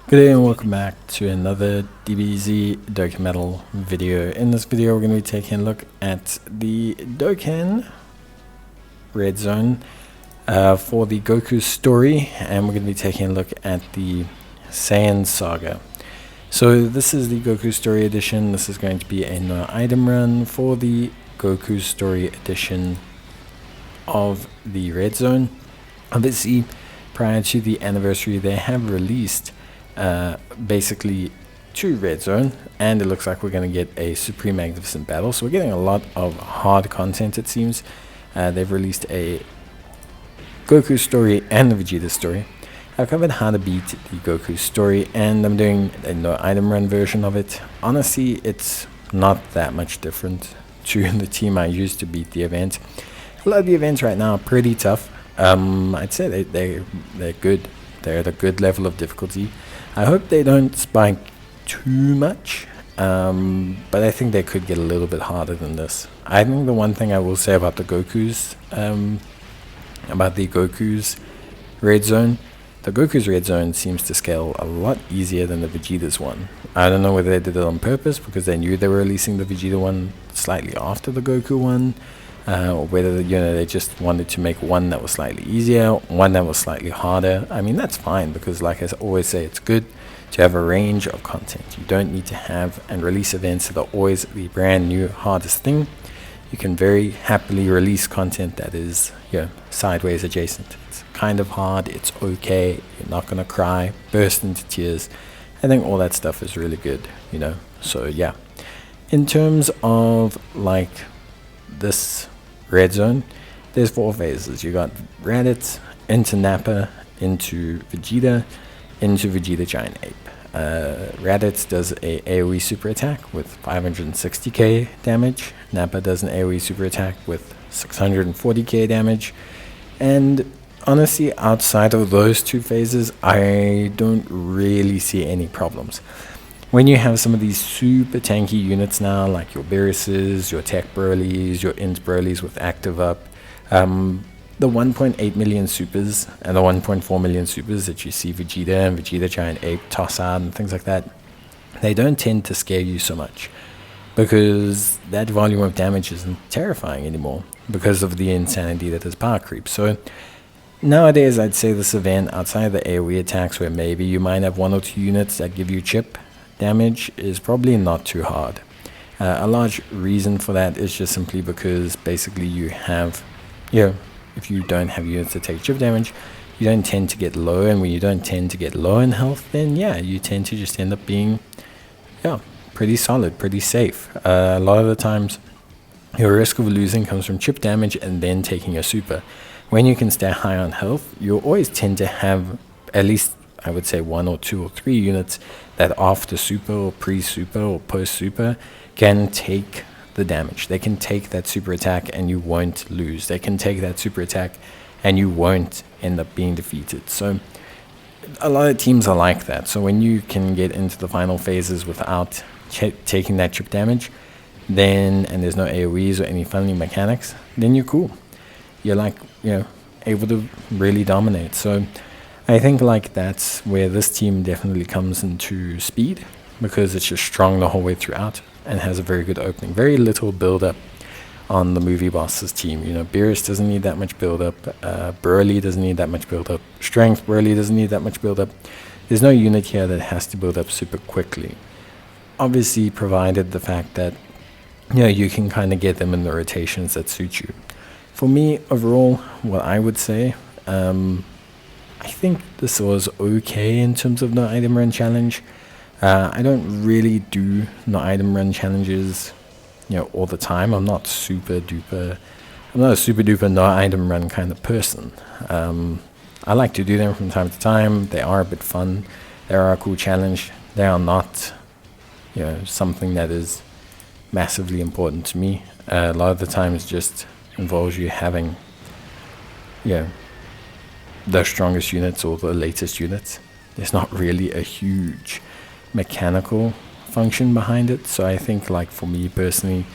Good day and welcome back to another DBZ Dokkan Metal video. In this video we're going to be taking a look at the Dokkan Red Zone for the Goku's story, and we're going to be taking a look at the Saiyan Saga. So this is the Goku Story Edition. This is going to be a no item run for the Goku Story Edition of the Red Zone. Obviously, prior to the anniversary, they have released basically 2 Red Zone, and it looks like we're going to get a Supreme Magnificent Battle. So we're getting a lot of hard content, it seems. They've released a Goku story and the Vegeta story. I've covered how to beat the Goku story, and I'm doing a no item run version of it. Honestly, it's not that much different to the team I used to beat the event. A lot of the events right now are pretty tough. I'd say they're good. They're at a good level of difficulty. I hope they don't spike too much, but I think they could get a little bit harder than this. I think the one thing I will say about the Goku's Red Zone, the Goku's Red Zone seems to scale a lot easier than the Vegeta's one. I don't know whether they did it on purpose because they knew they were releasing the Vegeta one slightly after the Goku one, or whether they just wanted to make one that was slightly easier, one that was slightly harder. I mean, that's fine, because like I always say, it's good to have a range of content. You don't need to have and release events that are always the brand new hardest thing. You can very happily release content that is sideways adjacent. It's kind of hard, it's okay, you're not gonna cry, burst into tears. I think all that stuff is really good, so yeah. In terms of like this Red Zone, there's 4 phases. You got Raditz into Nappa, into Vegeta Giant Ape. Raditz does a AoE super attack with 560k damage. Nappa does an AoE super attack with 640k damage. And honestly, outside of those 2 phases, I don't really see any problems. When you have some of these super tanky units now, like your Beerus's, your Tech Broly's, your Int Broly's with active up, the 1.8 million supers and the 1.4 million supers that you see Vegeta and Vegeta Giant Ape toss out and things like that, they don't tend to scare you so much, because that volume of damage isn't terrifying anymore because of the insanity that is power creep. So nowadays, I'd say this event, outside of the AoE attacks where maybe you might have 1 or 2 units that give you chip damage, is probably not too hard. A large reason for that is just simply because basically you have, if you don't have units that take chip damage, you don't tend to get low, and when you don't tend to get low in health, then you tend to just end up being pretty solid, pretty safe. A lot of the times your risk of losing comes from chip damage and then taking a super. When you can stay high on health, you always tend to have at least, I would say, 1 or 2 or 3 units that after super or pre-super or post-super can take the damage. They can take that super attack and you won't lose. They can take that super attack and you won't end up being defeated. So a lot of teams are like that. So when you can get into the final phases without taking that chip damage, then, and there's no AoEs or any funny mechanics, then you're cool. You're able to really dominate. So I think that's where this team definitely comes into speed, because it's just strong the whole way throughout and has a very good opening. Very little build up on the movie boss's team. Beerus doesn't need that much build up. Broly doesn't need that much build up. Strength Broly doesn't need that much build up. There's no unit here that has to build up super quickly. Obviously, provided the fact that you can kind of get them in the rotations that suit you. For me, overall, what I would say, I think this was okay in terms of no item run challenge. I don't really do no item run challenges, all the time. I'm not a super duper no item run kind of person. I like to do them from time to time. They are a bit fun. They are a cool challenge. They are not, something that is massively important to me. A lot of the times just involves you having, the strongest units or the latest units. There's not really a huge mechanical function behind it. So I think, for me personally,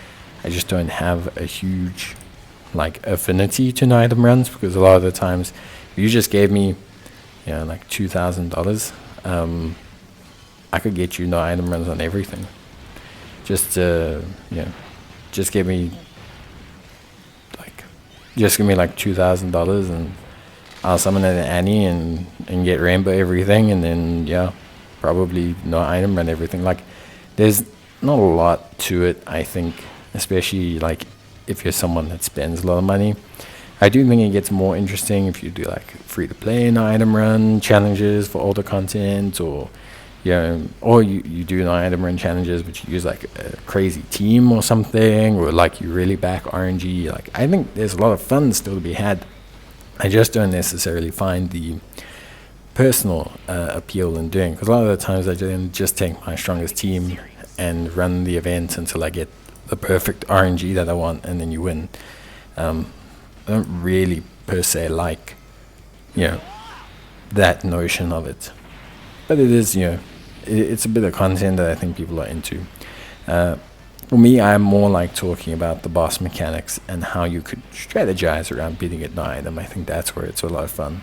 I just don't have a huge affinity to no item runs, because a lot of the times if you just gave me $2,000, I could get you no item runs on everything. Just just give me like $2,000 and I'll summon an Annie and get rainbow everything, and then probably no item run everything. Like, there's not a lot to it, I think, especially like if you're someone that spends a lot of money. I do think it gets more interesting if you do like free to play no item run challenges for older content, or you do no item run challenges but you use like a crazy team or something, or like you really back RNG. Like, I think there's a lot of fun still to be had. I just don't necessarily find the personal appeal in doing, because a lot of the times I just take my strongest team and run the event until I get the perfect RNG that I want, and then you win. I don't really per se like that notion of it, but it is it's a bit of content that I think people are into. For me, I'm more like talking about the boss mechanics and how you could strategize around beating at night. I think that's where it's a lot of fun.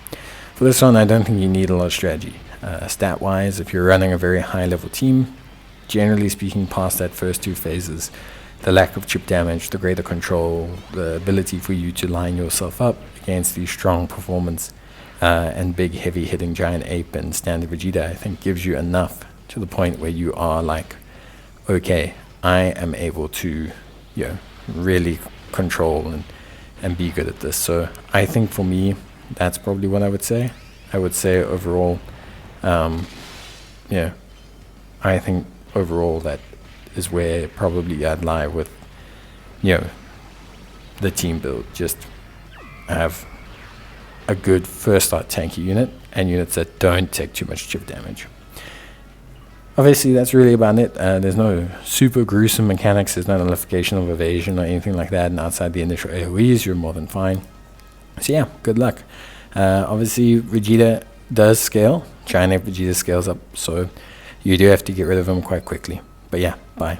For this one, I don't think you need a lot of strategy. Stat-wise, if you're running a very high-level team, generally speaking, past that first two phases, the lack of chip damage, the greater control, the ability for you to line yourself up against the strong performance and big, heavy-hitting Giant Ape and Standard Vegeta, I think gives you enough to the point where you are like, okay, I am able to really control and be good at this. So I think for me, that's probably what I would say. I would say overall, I think overall that is where probably I'd lie with, the team build. Just have a good first start tanky unit and units that don't take too much chip damage. Obviously, that's really about it. There's no super gruesome mechanics. There's no nullification of evasion or anything like that. And outside the initial AoEs, you're more than fine. So yeah, good luck. Obviously, Vegeta does scale. Giant Ape Vegeta scales up, so you do have to get rid of him quite quickly. But yeah, bye.